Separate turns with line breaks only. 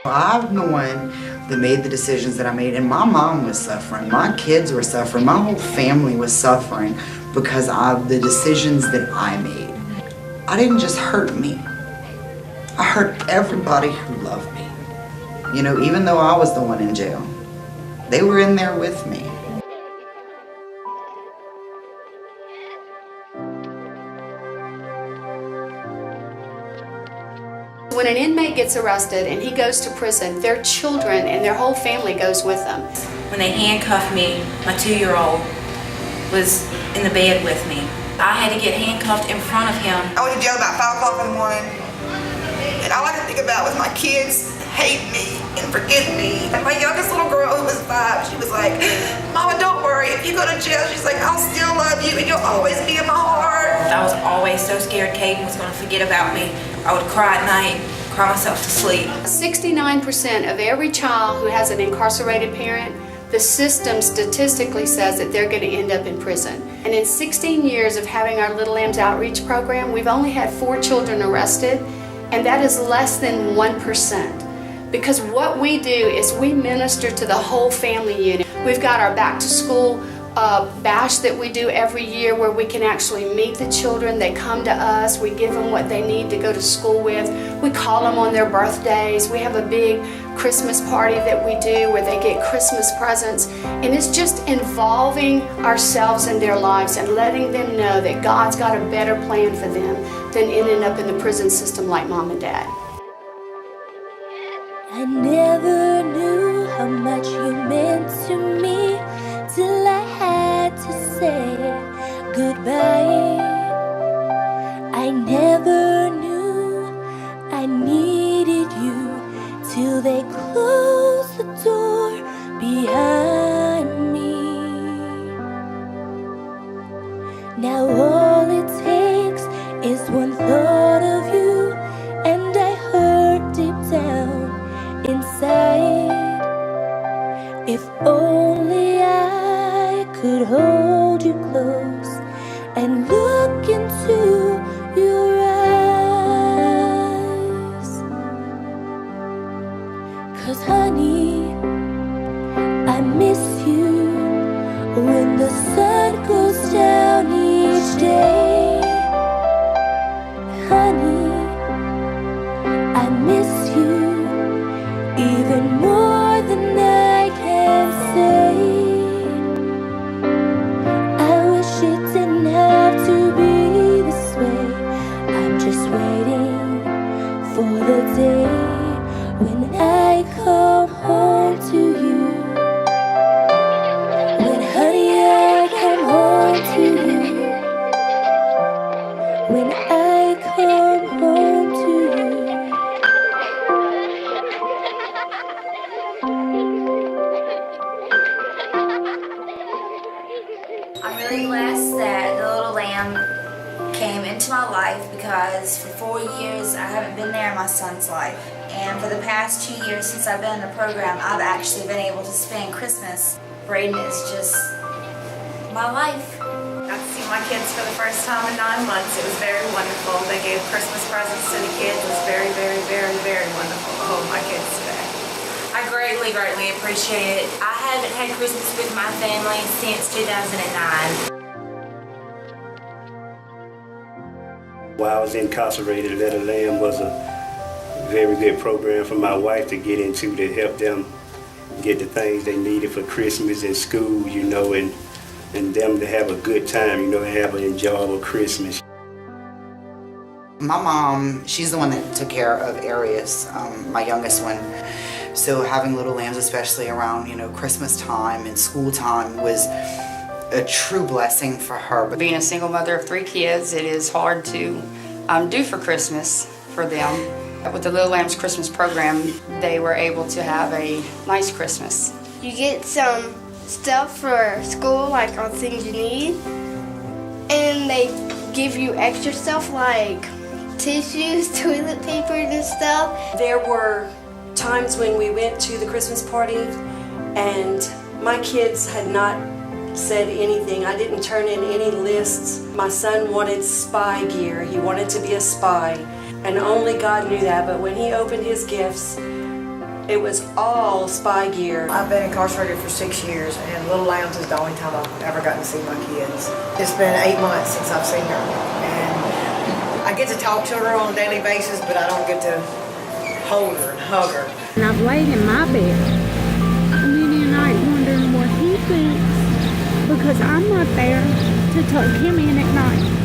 I'm the one that made the decisions that I made, and my mom was suffering, my kids were suffering, my whole family was suffering because of the decisions that I made. I didn't just hurt me, I hurt everybody who loved me. You know, even though I was the one in jail, they were in there with me.
When an inmate gets arrested and he goes to prison, their children and their whole family goes with them.
When they handcuffed me, my 2-year-old was in the bed with me. I had to get handcuffed in front of him.
I went to jail about 5 o'clock in the morning, and all I could think about was my kids hate me and forgive me. And my youngest little girl, who was 5, she was like, "Mama, don't worry. If you go to jail," she's like, "I'll still love you and you'll always be in my heart."
I was always so scared Caden was going to forget about me. I would cry at night, cry myself to sleep.
69% of every child who has an incarcerated parent, the system statistically says that they're going to end up in prison. And in 16 years of having our Little Lambs outreach program, we've only had 4 children arrested, and that is less than 1%. Because what we do is we minister to the whole family unit. We've got our back to school bash that we do every year where we can actually meet the children. They come to us, we give them what they need to go to school with. We call them on their birthdays. We have a big Christmas party that we do where they get Christmas presents. And it's just involving ourselves in their lives and letting them know that God's got a better plan for them than ending up in the prison system like Mom and Dad.
I never knew how much you meant to me till I had to say goodbye. I never knew I needed you till they closed the door behind me. Now all it takes is one thought of you, and I hurt deep down inside. If only I could hold you close and look into your eyes. 'Cause honey, I miss you when the sun goes down each day. Honey, I miss you even more than I can say. I wish it didn't have to be this way. I'm just waiting for the day when I come home to you. When honey I come home to you. When I come home to you.
I'm really blessed that the Little Lamb came into my life because for 4 years I haven't been there in my son's life. And for the past 2 years since I've been in the program, I've actually been able to spend Christmas. Braden is just my life.
I got to see my kids for the first time in 9 months. It was very wonderful. They gave Christmas presents to the kids. It was very, very, very, very wonderful to hold my kids today.
I greatly, greatly appreciate it. I haven't had Christmas with my family since 2009.
While I was incarcerated, Little Lamb was a very good program for my wife to get into to help them get the things they needed for Christmas and school, you know, and them to have a good time, you know, and have an enjoyable Christmas.
My mom, she's the one that took care of Arius, my youngest one. So having Little Lambs, especially around, you know, Christmas time and school time, was a true blessing for her. But
being a single mother of 3 kids, it is hard to do for Christmas for them. With the Little Lambs Christmas program, they were able to have a nice Christmas.
You get some stuff for school, like all the things you need, and they give you extra stuff like tissues, toilet paper, and stuff.
There were times when we went to the Christmas party and my kids had not said anything. I didn't turn in any lists. My son wanted spy gear. He wanted to be a spy, and only God knew that. But when he opened his gifts, It was all spy gear.
I've been incarcerated for 6 years, and Little Lambs is the only time I've ever gotten to see my kids. It's been 8 months since I've seen her, and I get to talk to her on a daily basis, but I don't get to hold her and hug her.
And I've laid in my bed many a night wondering what he thinks, because I'm not there to tuck him in at night.